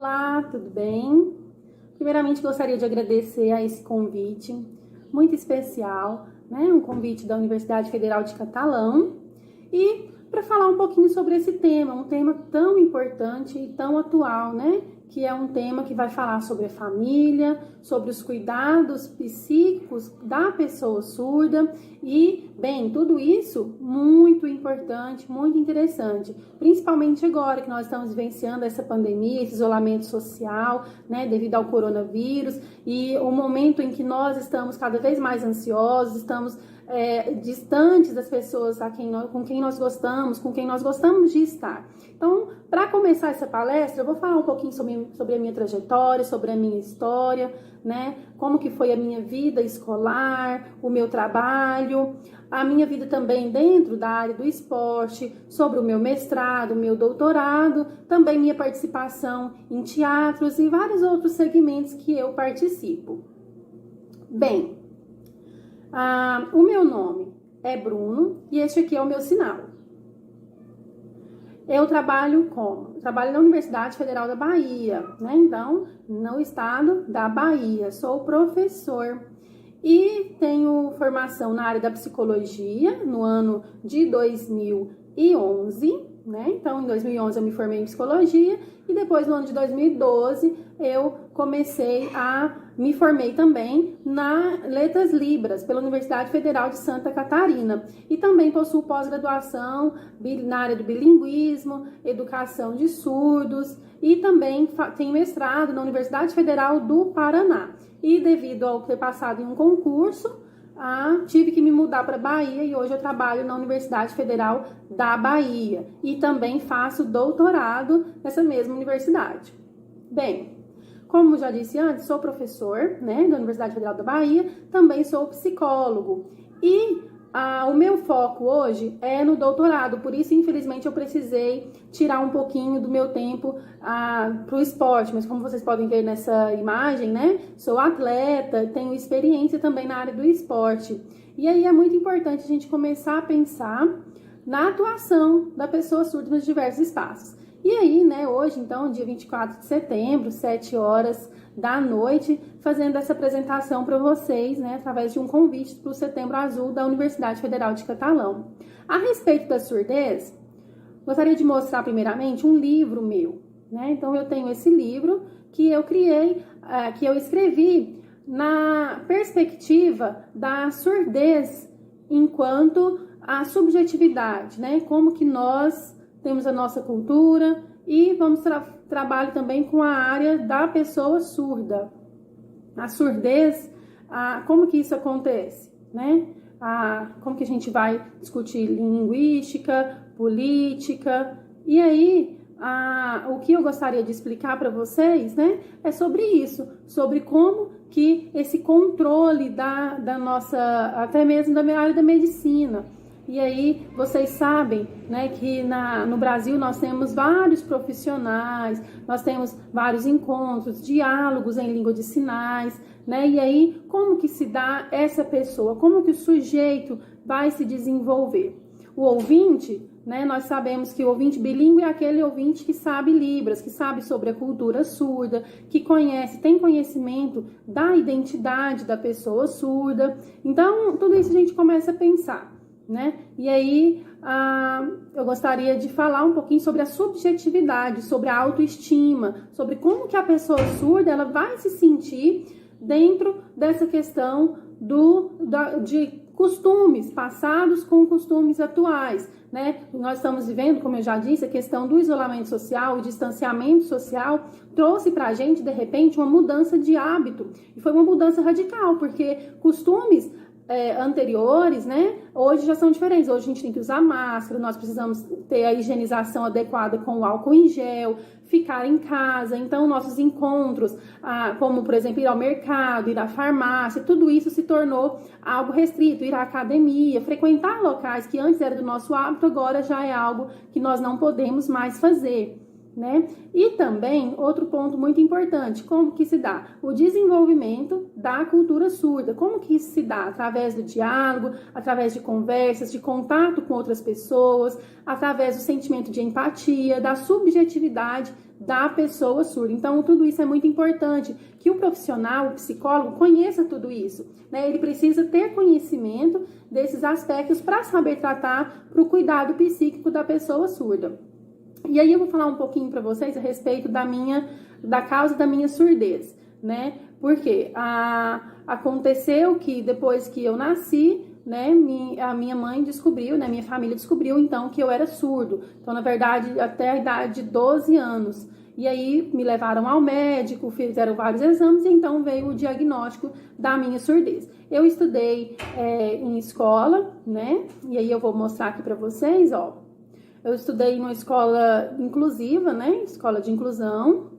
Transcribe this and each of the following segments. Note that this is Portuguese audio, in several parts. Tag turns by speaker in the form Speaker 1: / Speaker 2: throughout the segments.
Speaker 1: Olá, tudo bem? Primeiramente, gostaria de agradecer a esse convite muito especial, né? Um convite da Universidade Federal de Catalão e para falar um pouquinho sobre esse tema, um tema tão importante e tão atual, né? Que é um tema que vai falar sobre a família, sobre os cuidados psíquicos da pessoa surda e, bem, tudo isso muito importante, muito interessante, principalmente agora que nós estamos vivenciando essa pandemia, esse isolamento social, né, devido ao coronavírus e o momento em que nós estamos cada vez mais ansiosos, estamos distantes das pessoas com quem nós gostamos de estar. Então, para começar essa palestra, eu vou falar um pouquinho sobre a minha trajetória, sobre a minha história, né? Como que foi a minha vida escolar, o meu trabalho, a minha vida também dentro da área do esporte, sobre o meu mestrado, o meu doutorado, também minha participação em teatros e vários outros segmentos que eu participo. Bem, o meu nome é Bruno e este aqui é o meu sinal. Eu trabalho na Universidade Federal da Bahia, né? Então, no estado da Bahia. Sou professor e tenho formação na área da psicologia no ano de 2011, né? Então, em 2011 eu me formei em psicologia e depois no ano de 2012 eu me formei também na Letras Libras pela Universidade Federal de Santa Catarina e também possuo pós-graduação na área do bilinguismo, educação de surdos e também tenho mestrado na Universidade Federal do Paraná. E devido ao ter passado em um concurso, tive que me mudar para a Bahia e hoje eu trabalho na Universidade Federal da Bahia e também faço doutorado nessa mesma universidade. Bem, como já disse antes, sou professor, né, da Universidade Federal da Bahia, também sou psicólogo e o meu foco hoje é no doutorado, por isso, infelizmente, eu precisei tirar um pouquinho do meu tempo para o esporte, mas como vocês podem ver nessa imagem, né, sou atleta, tenho experiência também na área do esporte. E aí é muito importante a gente começar a pensar na atuação da pessoa surda nos diversos espaços. E aí, né, hoje, então, dia 24 de setembro, 7 horas da noite, fazendo essa apresentação para vocês, né, através de um convite para o Setembro Azul da Universidade Federal de Catalão. A respeito da surdez, gostaria de mostrar primeiramente um livro meu, né? Então, eu tenho esse livro que eu criei, que eu escrevi na perspectiva da surdez enquanto a subjetividade, né? Como que nós temos a nossa cultura e trabalho também com a área da pessoa surda. A surdez, como que isso acontece, né? Como que a gente vai discutir linguística, política, e aí o que eu gostaria de explicar para vocês, né, é sobre isso, sobre como que esse controle da nossa, até mesmo da área da medicina. E aí, vocês sabem, né, que no Brasil nós temos vários profissionais, nós temos vários encontros, diálogos em língua de sinais, né? E aí, como que se dá essa pessoa? Como que o sujeito vai se desenvolver? O ouvinte, né, nós sabemos que o ouvinte bilíngue é aquele ouvinte que sabe Libras, que sabe sobre a cultura surda, que tem conhecimento da identidade da pessoa surda. Então, tudo isso a gente começa a pensar, né? E aí eu gostaria de falar um pouquinho sobre a subjetividade, sobre a autoestima, sobre como que a pessoa surda ela vai se sentir dentro dessa questão de costumes passados com costumes atuais, né? Nós estamos vivendo, como eu já disse, a questão do isolamento social, o distanciamento social trouxe para a gente, de repente, uma mudança de hábito e foi uma mudança radical, porque costumes anteriores, né, hoje já são diferentes. Hoje a gente tem que usar máscara, nós precisamos ter a higienização adequada com o álcool em gel, ficar em casa. Então, nossos encontros, como, por exemplo, ir ao mercado, ir à farmácia, tudo isso se tornou algo restrito. Ir à academia, frequentar locais que antes era do nosso hábito, agora já é algo que nós não podemos mais fazer, né? E também, outro ponto muito importante, como que se dá? O desenvolvimento da cultura surda. Como que isso se dá? Através do diálogo, através de conversas, de contato com outras pessoas, através do sentimento de empatia, da subjetividade da pessoa surda. Então, tudo isso é muito importante, que o profissional, o psicólogo, conheça tudo isso, né? Ele precisa ter conhecimento desses aspectos para saber tratar para o cuidado psíquico da pessoa surda. E aí eu vou falar um pouquinho para vocês a respeito da causa da minha surdez, né? Porque aconteceu que depois que eu nasci, né, a minha mãe descobriu, né, minha família descobriu então que eu era surdo. Então, na verdade, até a idade de 12 anos. E aí me levaram ao médico, fizeram vários exames e então veio o diagnóstico da minha surdez. Eu estudei em escola, né? E aí eu vou mostrar aqui para vocês, ó. Eu estudei numa escola inclusiva, né? Escola de inclusão.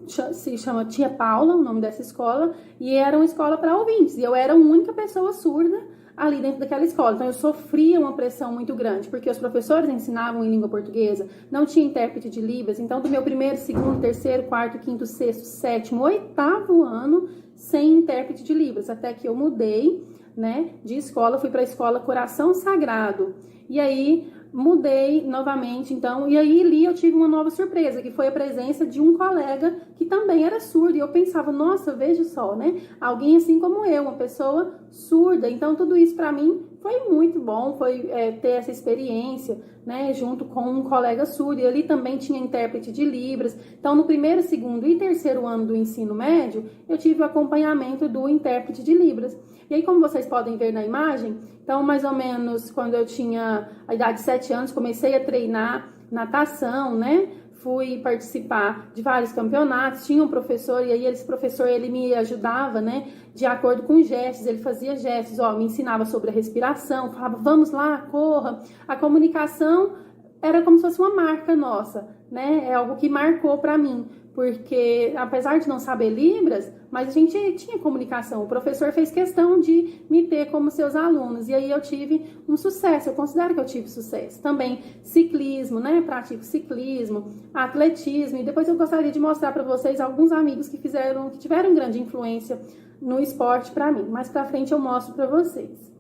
Speaker 1: Se chama Tia Paula, o nome dessa escola. E era uma escola para ouvintes. E eu era a única pessoa surda ali dentro daquela escola. Então eu sofria uma pressão muito grande, porque os professores ensinavam em língua portuguesa, não tinha intérprete de Libras. Então do meu primeiro, segundo, terceiro, quarto, quinto, sexto, sétimo, oitavo ano, sem intérprete de Libras. Até que eu mudei, né, de escola, fui para a escola Coração Sagrado. E aí mudei novamente, então, e aí ali eu tive uma nova surpresa, que foi a presença de um colega que também era surdo, e eu pensava, nossa, veja só, né, alguém assim como eu, uma pessoa surda, então tudo isso para mim foi muito bom, foi ter essa experiência, né, junto com um colega surdo, e ali também tinha intérprete de Libras. Então no primeiro, segundo e terceiro ano do ensino médio, eu tive o acompanhamento do intérprete de Libras. E aí, como vocês podem ver na imagem, então mais ou menos quando eu tinha a idade de 7 anos, comecei a treinar natação, né? Fui participar de vários campeonatos, tinha um professor, e aí esse professor, ele me ajudava, né, de acordo com gestos, ele fazia gestos, ó, me ensinava sobre a respiração, falava, vamos lá, corra. A comunicação era como se fosse uma marca nossa, né, é algo que marcou para mim, porque apesar de não saber Libras, mas a gente tinha comunicação, o professor fez questão de me ter como seus alunos, e aí eu tive um sucesso, eu considero que eu tive sucesso. Também ciclismo, né, pratico ciclismo, atletismo, e depois eu gostaria de mostrar para vocês alguns amigos que tiveram grande influência no esporte para mim, mais para frente eu mostro para vocês.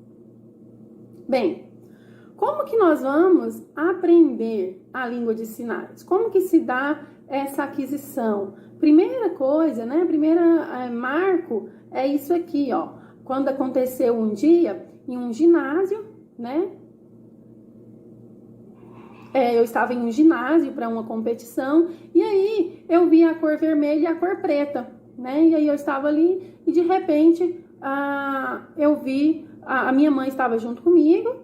Speaker 1: Bem, como que nós vamos aprender a língua de sinais? Como que se dá essa aquisição? Primeira coisa, né? Primeira marco é isso aqui, ó. Quando aconteceu um dia em um ginásio, né? Eu estava em um ginásio para uma competição e aí eu vi a cor vermelha e a cor preta, né? E aí eu estava ali e de repente eu vi a minha mãe estava junto comigo.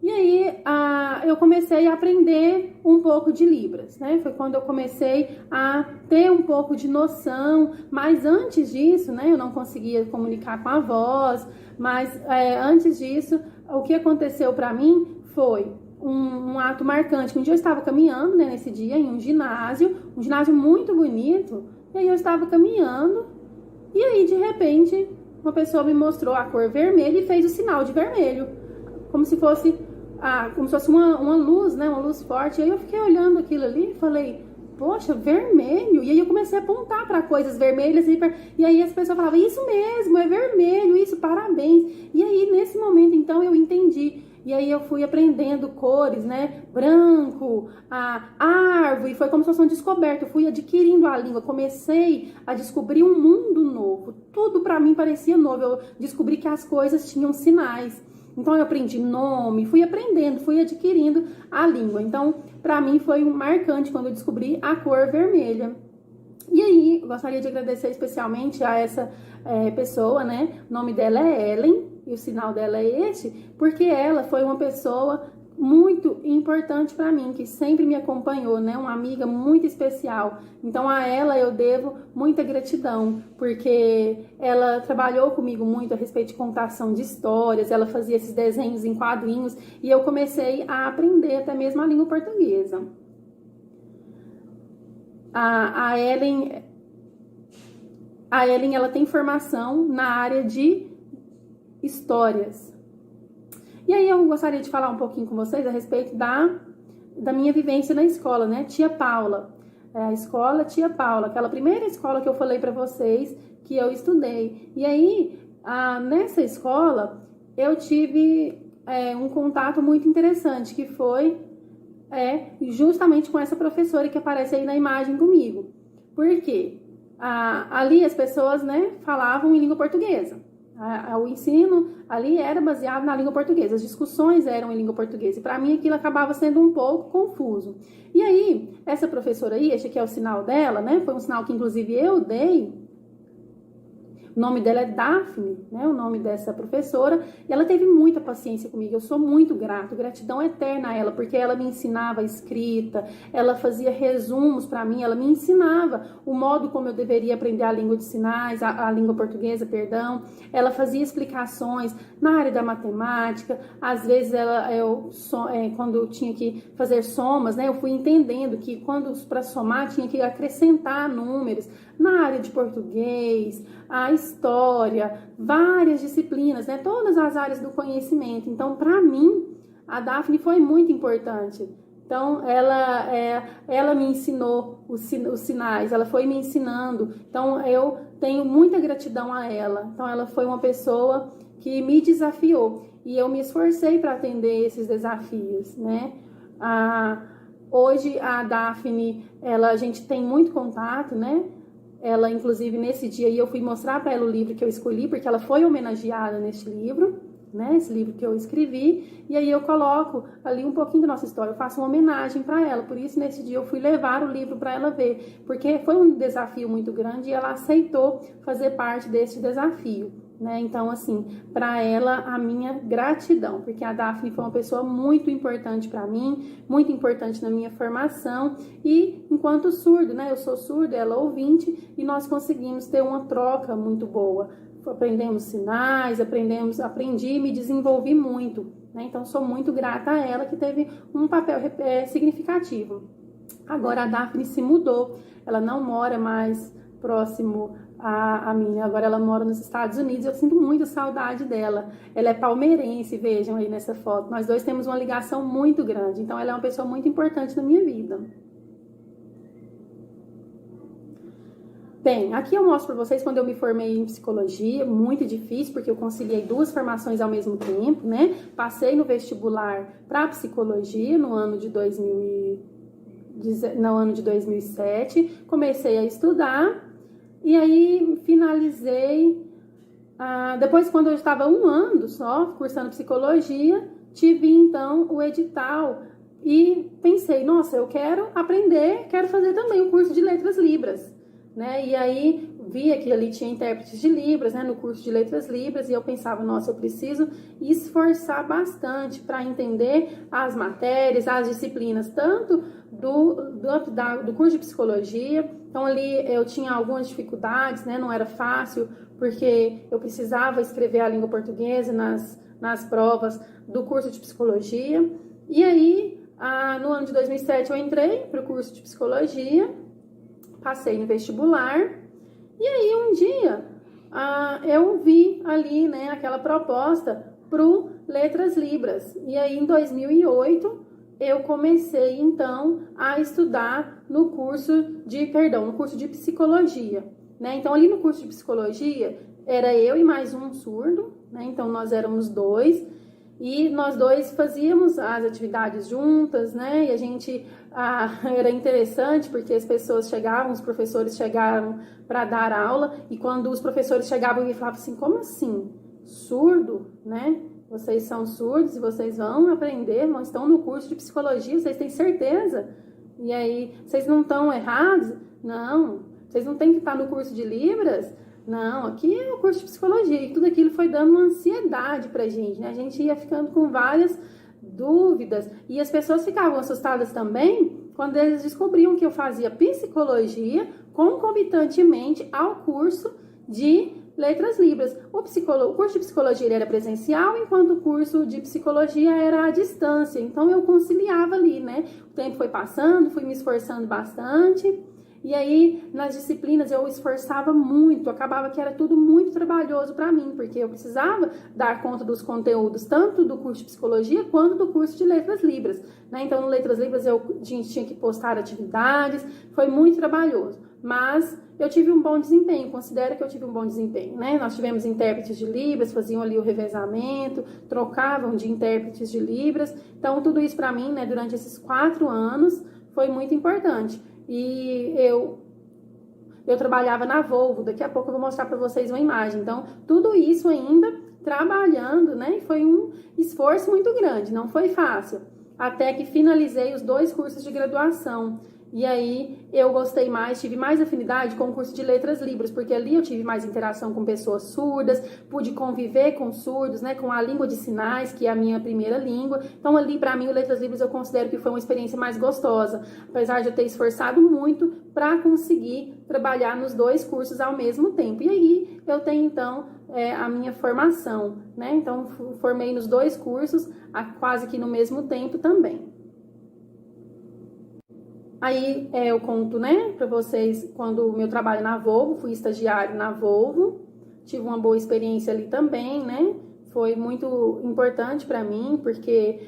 Speaker 1: E aí eu comecei a aprender um pouco de Libras, né? Foi quando eu comecei a ter um pouco de noção, mas antes disso, né? Eu não conseguia comunicar com a voz, mas antes disso, o que aconteceu para mim foi um ato marcante. Um dia eu estava caminhando, né, nesse dia, em um ginásio muito bonito, e aí eu estava caminhando, e aí de repente uma pessoa me mostrou a cor vermelha e fez o sinal de vermelho, como se fosse uma luz, né? Uma luz forte. E aí eu fiquei olhando aquilo ali e falei, poxa, vermelho. E aí eu comecei a apontar para coisas vermelhas. E aí as pessoas falavam, isso mesmo, é vermelho, isso, parabéns. E aí nesse momento, então, eu entendi. E aí eu fui aprendendo cores, né? Branco, a árvore. Foi como se fosse uma descoberta. Eu fui adquirindo a língua. Comecei a descobrir um mundo novo. Tudo para mim parecia novo. Eu descobri que as coisas tinham sinais. Então, eu aprendi nome, fui aprendendo, fui adquirindo a língua. Então, para mim foi marcante quando eu descobri a cor vermelha. E aí, eu gostaria de agradecer especialmente a essa pessoa, né? O nome dela é Ellen e o sinal dela é este, porque ela foi uma pessoa muito importante para mim, que sempre me acompanhou, né? Uma amiga muito especial. Então a ela eu devo muita gratidão, porque ela trabalhou comigo muito a respeito de contação de histórias, ela fazia esses desenhos em quadrinhos e eu comecei a aprender até mesmo a língua portuguesa. A Ellen, ela tem formação na área de histórias. E aí eu gostaria de falar um pouquinho com vocês a respeito da minha vivência na escola, né? Tia Paula. A escola Tia Paula, aquela primeira escola que eu falei para vocês que eu estudei. E aí, nessa escola, eu tive um contato muito interessante, que foi justamente com essa professora que aparece aí na imagem comigo. Por quê? Ali as pessoas, né, falavam em língua portuguesa. O ensino ali era baseado na língua portuguesa, as discussões eram em língua portuguesa, e para mim aquilo acabava sendo um pouco confuso. E aí, essa professora aí, este aqui é o sinal dela, né, foi um sinal que inclusive eu dei. O nome dela é Daphne, né, o nome dessa professora, e ela teve muita paciência comigo, eu sou muito grato, gratidão eterna a ela, porque ela me ensinava a escrita, ela fazia resumos para mim, ela me ensinava o modo como eu deveria aprender a língua de sinais, a língua portuguesa, perdão, ela fazia explicações na área da matemática, às vezes quando eu tinha que fazer somas, né, eu fui entendendo que para somar tinha que acrescentar números, na área de português, a história, várias disciplinas, né? Todas as áreas do conhecimento. Então, para mim, a Daphne foi muito importante. Então, ela me ensinou os sinais, ela foi me ensinando. Então, eu tenho muita gratidão a ela. Então, ela foi uma pessoa que me desafiou e eu me esforcei para atender esses desafios, né? Hoje, a Daphne, a gente tem muito contato, né? Ela, inclusive, nesse dia aí eu fui mostrar para ela o livro que eu escolhi, porque ela foi homenageada neste livro, né? Esse livro que eu escrevi. E aí eu coloco ali um pouquinho da nossa história, eu faço uma homenagem para ela. Por isso, nesse dia eu fui levar o livro para ela ver, porque foi um desafio muito grande e ela aceitou fazer parte desse desafio, né? Então, assim, para ela, a minha gratidão, porque a Daphne foi uma pessoa muito importante para mim, muito importante na minha formação, e enquanto surdo, né? Eu sou surda, ela ouvinte, e nós conseguimos ter uma troca muito boa. Aprendemos sinais, aprendi e me desenvolvi muito, né? Então, sou muito grata a ela, que teve um papel significativo. Agora, a Daphne se mudou, ela não mora mais próximo a mim, agora ela mora nos Estados Unidos, eu sinto muita saudade dela. Ela é palmeirense, vejam aí nessa foto, nós dois temos uma ligação muito grande, então ela é uma pessoa muito importante na minha vida. Bem, aqui eu mostro para vocês quando eu me formei em psicologia, muito difícil, porque eu conciliei 2 formações ao mesmo tempo, né? Passei no vestibular para psicologia no ano de 2007, comecei a estudar, e aí finalizei. Depois, quando eu estava 1 ano só cursando psicologia, tive então o edital e pensei, nossa, eu quero aprender, quero fazer também o curso de Letras Libras, né? E aí via que ali tinha intérpretes de Libras, né, no curso de Letras Libras, e eu pensava, nossa, eu preciso esforçar bastante para entender as matérias, as disciplinas, tanto do curso de psicologia. Então ali eu tinha algumas dificuldades, né, não era fácil, porque eu precisava escrever a língua portuguesa nas provas do curso de psicologia. E aí, no ano de 2007, eu entrei para o curso de psicologia, passei no vestibular, e aí um dia eu vi ali, né, aquela proposta pro Letras Libras. E aí em 2008 eu comecei então a estudar no curso de psicologia, né? Então ali no curso de psicologia era eu e mais um surdo, né? Então nós éramos 2. E nós 2 fazíamos as atividades juntas, né? E a gente era interessante porque os professores chegaram para dar aula, e quando os professores chegavam e falavam assim, como assim? Surdo, né? Vocês são surdos e vocês vão aprender, estão no curso de psicologia, vocês têm certeza? E aí, vocês não estão errados? Não. Vocês não têm que estar no curso de Libras? Não, aqui é o curso de psicologia, e tudo aquilo foi dando uma ansiedade pra gente, né? A gente ia ficando com várias dúvidas, e as pessoas ficavam assustadas também quando eles descobriam que eu fazia psicologia concomitantemente ao curso de Letras Libras. O curso de psicologia ele era presencial, enquanto o curso de psicologia era à distância, então eu conciliava ali, né? O tempo foi passando, fui me esforçando bastante, E aí, nas disciplinas, eu esforçava muito, acabava que era tudo muito trabalhoso para mim, porque eu precisava dar conta dos conteúdos, tanto do curso de psicologia quanto do curso de letras libras, né? Então, no letras libras, a gente tinha que postar atividades, foi muito trabalhoso, mas eu tive um bom desempenho, considero que eu tive um bom desempenho, né? Nós tivemos intérpretes de Libras, faziam ali o revezamento, trocavam de intérpretes de Libras, então tudo isso para mim, né, durante esses 4 anos, foi muito importante. E eu trabalhava na Volvo, daqui a pouco eu vou mostrar para vocês uma imagem, então tudo isso ainda trabalhando, né? Foi um esforço muito grande, não foi fácil, até que finalizei os 2 cursos de graduação. E aí eu gostei mais, tive mais afinidade com o curso de letras libras, porque ali eu tive mais interação com pessoas surdas, pude conviver com surdos, né, com a língua de sinais, que é a minha primeira língua. Então ali para mim o letras libras eu considero que foi uma experiência mais gostosa, apesar de eu ter esforçado muito para conseguir trabalhar nos 2 cursos ao mesmo tempo. E aí eu tenho então a minha formação, né? Então formei nos 2 cursos quase que no mesmo tempo também. Aí eu conto, né, para vocês, quando o meu trabalho na Volvo, fui estagiário na Volvo, tive uma boa experiência ali também, né, foi muito importante para mim, porque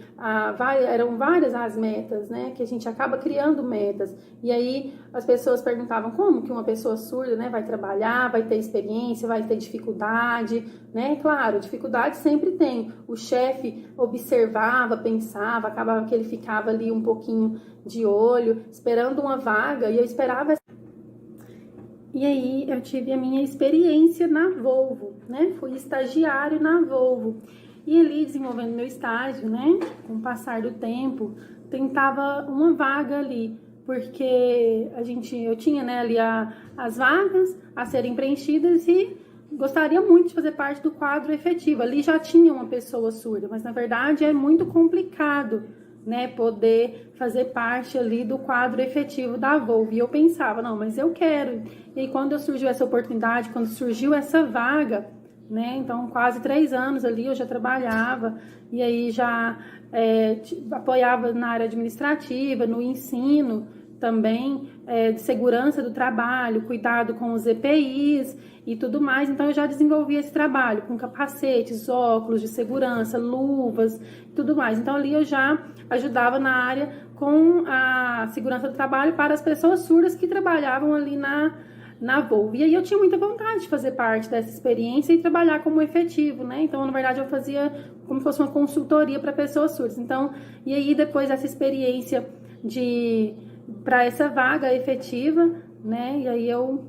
Speaker 1: eram várias as metas, né, que a gente acaba criando metas, e aí as pessoas perguntavam como que uma pessoa surda, né, vai trabalhar, vai ter experiência, vai ter dificuldade, né, claro, dificuldade sempre tem, o chefe observava, pensava, acabava que ele ficava ali um pouquinho de olho, esperando uma vaga, e eu esperava. E aí eu tive a minha experiência na Volvo, né? Fui estagiário na Volvo. E ali, desenvolvendo meu estágio, né? Com o passar do tempo, tentava uma vaga ali, porque eu tinha, né, ali as vagas a serem preenchidas e gostaria muito de fazer parte do quadro efetivo. Ali já tinha uma pessoa surda, mas na verdade é muito complicado, né, poder fazer parte ali do quadro efetivo da Volvo. E eu pensava, não, mas eu quero. E aí, quando surgiu essa oportunidade, quando surgiu essa vaga, né, então quase 3 anos ali eu já trabalhava, e aí já apoiava na área administrativa, no ensino também, de segurança do trabalho, cuidado com os EPIs e tudo mais. Então eu já desenvolvi esse trabalho com capacetes, óculos de segurança, luvas, tudo mais. Então ali eu já ajudava na área com a segurança do trabalho para as pessoas surdas que trabalhavam ali na Volvo. E aí eu tinha muita vontade de fazer parte dessa experiência e trabalhar como efetivo, né? Então, na verdade, eu fazia como se fosse uma consultoria para pessoas surdas. Então, e aí depois dessa experiência para essa vaga efetiva, né? E aí eu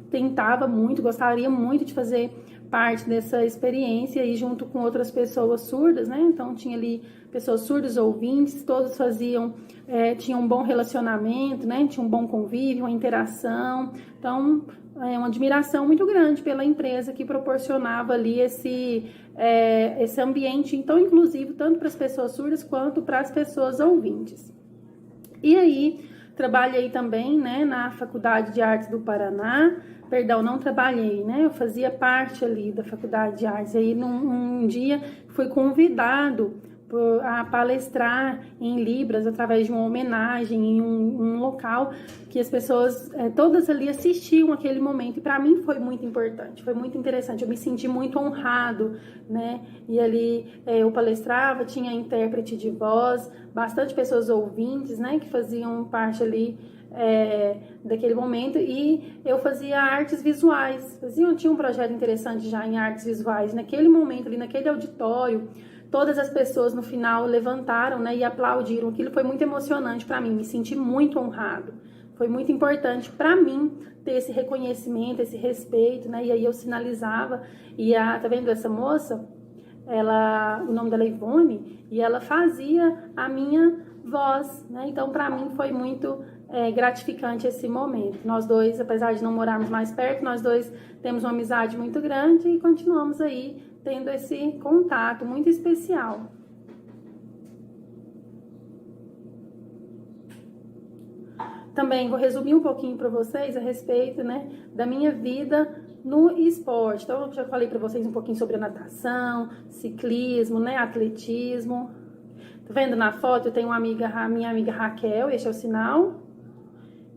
Speaker 1: tentava muito, gostaria muito de fazer parte dessa experiência e junto com outras pessoas surdas, né? Então tinha ali pessoas surdas, ouvintes, todos tinham um bom relacionamento, né? Tinha um bom convívio, uma interação. Então uma admiração muito grande pela empresa que proporcionava ali esse ambiente tão inclusivo, tanto para as pessoas surdas quanto para as pessoas ouvintes. E aí trabalhei também, né, na Faculdade de Artes do Paraná. Perdão, não trabalhei, né? Eu fazia parte ali da Faculdade de Artes. E aí, um dia, fui convidado a palestrar em Libras através de uma homenagem em um local que as pessoas todas ali assistiam aquele momento, e para mim foi muito importante, foi muito interessante, eu me senti muito honrado, né? E ali eu palestrava, tinha intérprete de voz, bastante pessoas ouvintes, né, que faziam parte ali daquele momento, e eu fazia artes visuais, tinha um projeto interessante já em artes visuais, naquele momento ali, naquele auditório, todas as pessoas no final levantaram, né, e aplaudiram. Aquilo foi muito emocionante para mim, me senti muito honrado. Foi muito importante para mim ter esse reconhecimento, esse respeito, né? E aí eu sinalizava, e tá vendo essa moça? O nome dela é Ivone, e ela fazia a minha voz, né? Então para mim foi muito gratificante esse momento. Nós dois, apesar de não morarmos mais perto, nós dois temos uma amizade muito grande e continuamos aí tendo esse contato muito especial. Também vou resumir um pouquinho para vocês a respeito, né, da minha vida no esporte. Então, eu já falei para vocês um pouquinho sobre a natação, ciclismo, né, atletismo. Tá vendo na foto? Eu tenho a minha amiga Raquel, este é o sinal.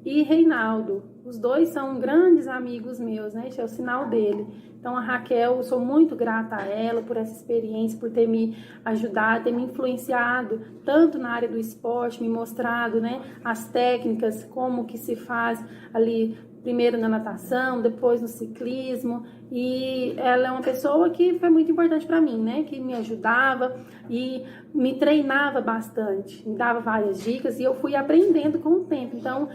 Speaker 1: e Reinaldo. Os dois são grandes amigos meus, né? Esse é o sinal dele. Então, a Raquel, eu sou muito grata a ela por essa experiência, por ter me ajudado, ter me influenciado, tanto na área do esporte, me mostrado, né, as técnicas, como que se faz ali, primeiro na natação, depois no ciclismo, e ela é uma pessoa que foi muito importante para mim, né, que me ajudava e me treinava bastante, me dava várias dicas e eu fui aprendendo com o tempo. Então,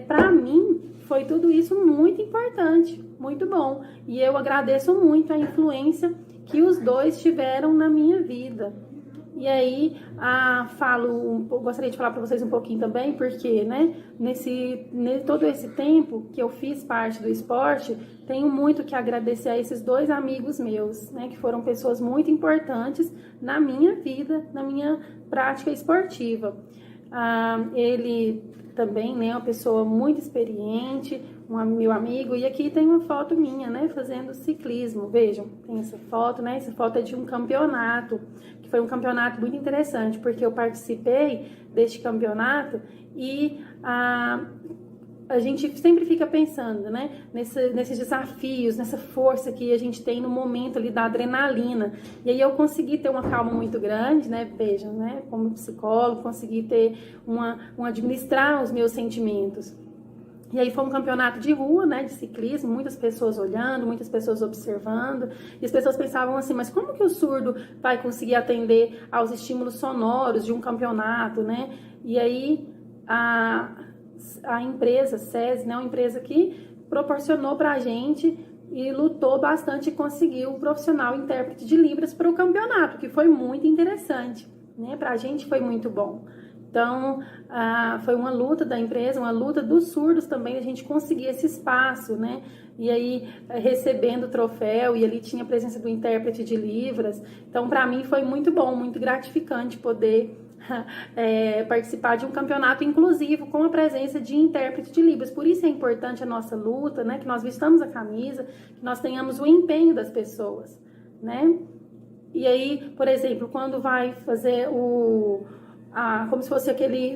Speaker 1: para mim, foi tudo isso muito importante, muito bom, e eu agradeço muito a influência que os dois tiveram na minha vida. E aí, gostaria de falar para vocês um pouquinho também, porque, né, todo esse tempo que eu fiz parte do esporte, tenho muito que agradecer a esses dois amigos meus, né, que foram pessoas muito importantes na minha vida, na minha prática esportiva. Ele também, né, é uma pessoa muito experiente, meu amigo, e aqui tem uma foto minha, né, fazendo ciclismo, vejam, tem essa foto, né, essa foto é de um campeonato, que foi um campeonato muito interessante, porque eu participei deste campeonato e a gente sempre fica pensando, né, nesses desafios, nessa força que a gente tem no momento ali da adrenalina. E aí eu consegui ter uma calma muito grande, né, vejam, né, como psicólogo, consegui ter administrar os meus sentimentos. E aí foi um campeonato de rua, né, de ciclismo, muitas pessoas olhando, muitas pessoas observando, e as pessoas pensavam assim, mas como que o surdo vai conseguir atender aos estímulos sonoros de um campeonato, né? E aí a empresa SESI, né, uma empresa que proporcionou pra gente e lutou bastante e conseguiu um profissional intérprete de Libras para o campeonato, que foi muito interessante, né? Pra gente foi muito bom. Então, foi uma luta da empresa, uma luta dos surdos também, a gente conseguir esse espaço, né? E aí, recebendo o troféu, e ali tinha a presença do intérprete de Libras. Então, para mim, foi muito bom, muito gratificante poder participar de um campeonato inclusivo com a presença de intérprete de Libras. Por isso é importante a nossa luta, né? Que nós vistamos a camisa, que nós tenhamos o empenho das pessoas, né? E aí, por exemplo, quando vai fazer como se fosse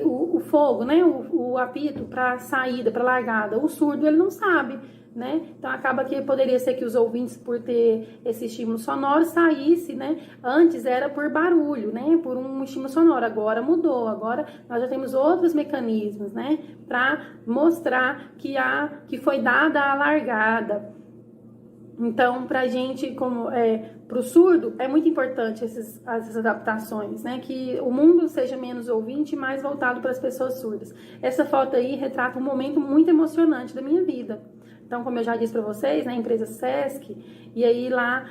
Speaker 1: o fogo, né? O apito para saída, para largada. O surdo, ele não sabe, né? Então, acaba que poderia ser que os ouvintes, por ter esse estímulo sonoro, saísse, né? Antes era por barulho, né? Por um estímulo sonoro. Agora mudou. Agora nós já temos outros mecanismos, né? Para mostrar que foi dada a largada. Então, para a gente, para o surdo, é muito importante essas adaptações, né? Que o mundo seja menos ouvinte e mais voltado para as pessoas surdas. Essa foto aí retrata um momento muito emocionante da minha vida. Então, como eu já disse para vocês, né, a empresa SESC, e aí lá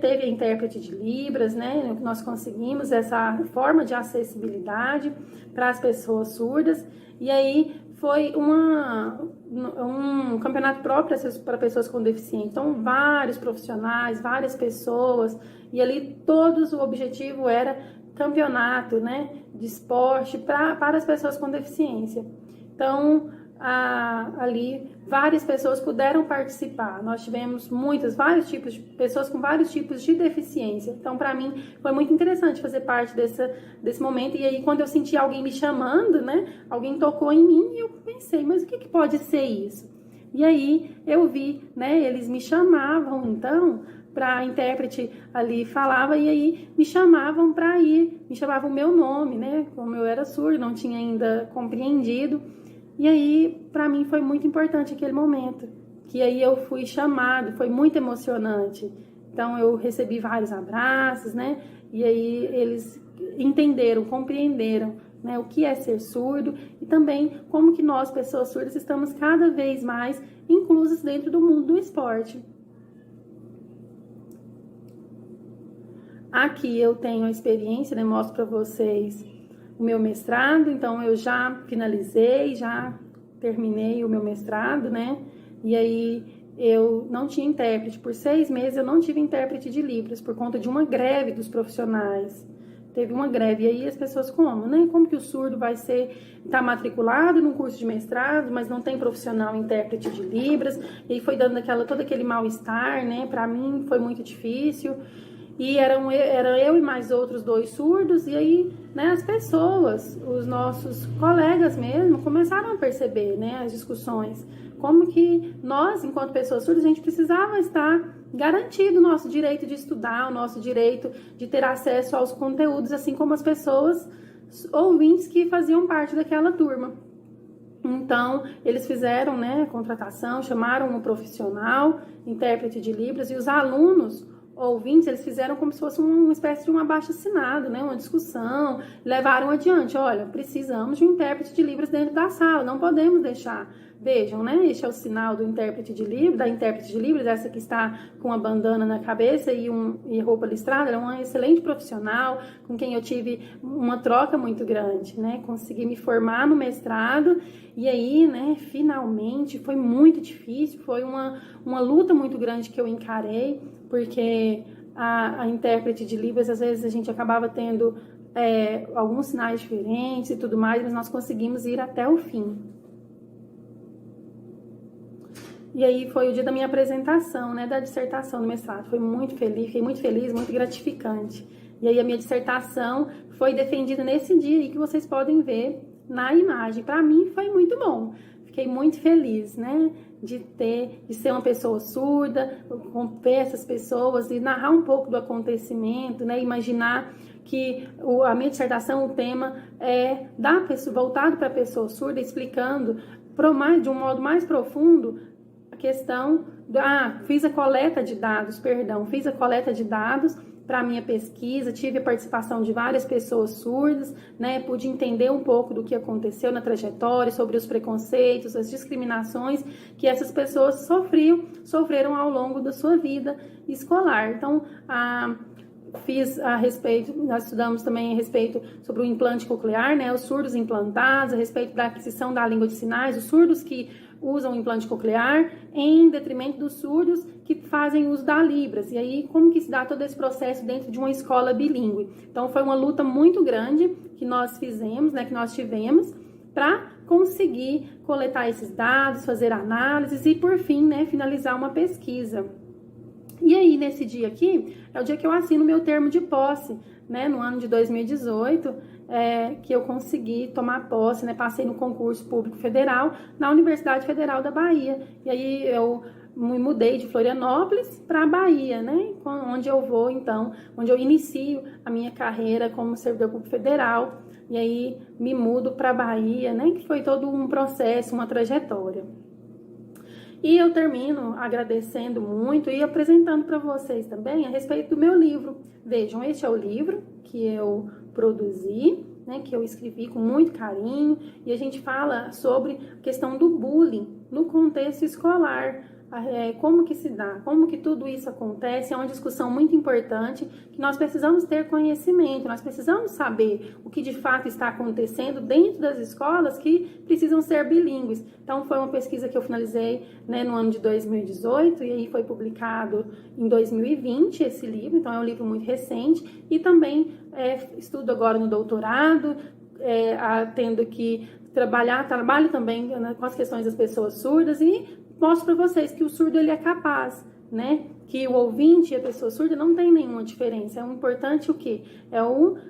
Speaker 1: teve a intérprete de Libras, né? Nós conseguimos essa forma de acessibilidade para as pessoas surdas, e aí foi um campeonato próprio para pessoas com deficiência. Então, vários profissionais, várias pessoas, e ali o objetivo era campeonato, né, de esporte para as pessoas com deficiência. Então, ali várias pessoas puderam participar. Nós tivemos vários tipos de pessoas com vários tipos de deficiência. Então, para mim, foi muito interessante fazer parte desse momento. E aí, quando eu senti alguém me chamando, né, alguém tocou em mim e eu pensei, mas o que pode ser isso? E aí, eu vi, né, eles me chamavam, então, para a intérprete ali falava, e aí me chamavam para ir, me chamavam o meu nome, né, como eu era surdo, não tinha ainda compreendido. E aí, para mim, foi muito importante aquele momento, que aí eu fui chamado, foi muito emocionante. Então, eu recebi vários abraços, né? E aí, eles entenderam, compreenderam, né, o que é ser surdo e também como que nós, pessoas surdas, estamos cada vez mais inclusas dentro do mundo do esporte. Aqui eu tenho a experiência, né? Mostro para vocês o meu mestrado, então eu já finalizei, já terminei o meu mestrado, né? E aí eu não tinha intérprete. Por 6 meses eu não tive intérprete de Libras por conta de uma greve dos profissionais. Teve uma greve, e aí as pessoas como, né? Como que o surdo tá matriculado num curso de mestrado, mas não tem profissional intérprete de Libras, e aí foi dando todo aquele mal-estar, né? Para mim foi muito difícil. E era eu e mais outros 2 surdos, e aí, né, as pessoas, os nossos colegas mesmo, começaram a perceber, né, as discussões, como que nós, enquanto pessoas surdas, a gente precisava estar garantido o nosso direito de estudar, o nosso direito de ter acesso aos conteúdos, assim como as pessoas ouvintes que faziam parte daquela turma. Então, eles fizeram, né, contratação, chamaram um profissional, intérprete de Libras, e os alunos ouvintes, eles fizeram como se fosse uma espécie de um abaixo-assinado, né, uma discussão, levaram adiante, olha, precisamos de um intérprete de Libras dentro da sala, não podemos deixar. Vejam, né, este é o sinal do intérprete de Libras, da intérprete de Libras, essa que está com a bandana na cabeça e roupa listrada, ela é uma excelente profissional, com quem eu tive uma troca muito grande, né, consegui me formar no mestrado, e aí, né, finalmente, foi muito difícil, foi uma luta muito grande que eu encarei, porque a intérprete de Libras, às vezes a gente acabava tendo alguns sinais diferentes e tudo mais, mas nós conseguimos ir até o fim. E aí foi o dia da minha apresentação, né, da dissertação do mestrado. Fiquei muito feliz, muito gratificante. E aí a minha dissertação foi defendida nesse dia aí que vocês podem ver na imagem. Para mim foi muito bom. Fiquei muito feliz, né, de ser uma pessoa surda, ver essas pessoas e narrar um pouco do acontecimento, né, imaginar que a minha dissertação, o tema é voltado para a pessoa surda, explicando de um modo mais profundo a questão fiz a coleta de dados para a minha pesquisa, tive a participação de várias pessoas surdas, né, pude entender um pouco do que aconteceu na trajetória, sobre os preconceitos, as discriminações que essas pessoas sofreram ao longo da sua vida escolar. Então, nós estudamos também a respeito sobre o implante coclear, né, os surdos implantados, a respeito da aquisição da língua de sinais, os surdos que usam o implante coclear em detrimento dos surdos que fazem uso da Libras. E aí, como que se dá todo esse processo dentro de uma escola bilíngue? Então, foi uma luta muito grande que nós fizemos, né, que nós tivemos, para conseguir coletar esses dados, fazer análises e, por fim, né, finalizar uma pesquisa. E aí, nesse dia aqui, é o dia que eu assino meu termo de posse, né, no ano de 2018, que eu consegui tomar posse, né, passei no concurso público federal na Universidade Federal da Bahia. E aí eu me mudei de Florianópolis para a Bahia, né, onde eu inicio a minha carreira como servidor público federal. E aí me mudo para a Bahia, né, que foi todo um processo, uma trajetória. E eu termino agradecendo muito e apresentando para vocês também a respeito do meu livro. Vejam, este é o livro que eu produzi, né, que eu escrevi com muito carinho, e a gente fala sobre a questão do bullying no contexto escolar. Como que se dá, como que tudo isso acontece, é uma discussão muito importante, que nós precisamos ter conhecimento, nós precisamos saber o que de fato está acontecendo dentro das escolas que precisam ser bilíngues. Então, foi uma pesquisa que eu finalizei, né, no ano de 2018, e aí foi publicado em 2020 esse livro, então é um livro muito recente, e também estudo agora no doutorado, tendo que trabalho também, né, com as questões das pessoas surdas, e mostro para vocês que o surdo ele é capaz, né? Que o ouvinte e a pessoa surda não tem nenhuma diferença. É um importante o quê?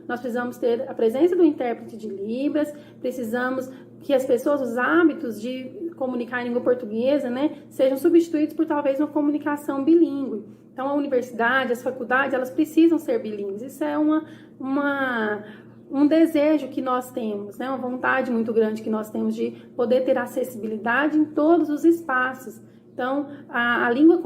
Speaker 1: Nós precisamos ter a presença do intérprete de Libras, precisamos que as pessoas, os hábitos de comunicar em língua portuguesa, né, sejam substituídos por talvez uma comunicação bilíngue. Então, a universidade, as faculdades, elas precisam ser bilíngues. Isso é um desejo que nós temos, né? Uma vontade muito grande que nós temos de poder ter acessibilidade em todos os espaços. Então, a língua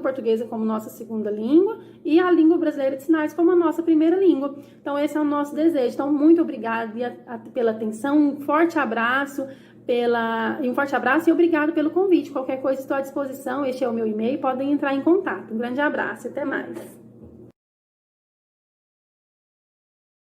Speaker 1: portuguesa como nossa segunda língua e a língua brasileira de sinais como a nossa primeira língua. Então, esse é o nosso desejo. Então, muito obrigada pela atenção, um forte abraço e obrigado pelo convite. Qualquer coisa estou à disposição, este é o meu e-mail, podem entrar em contato. Um grande abraço e até mais.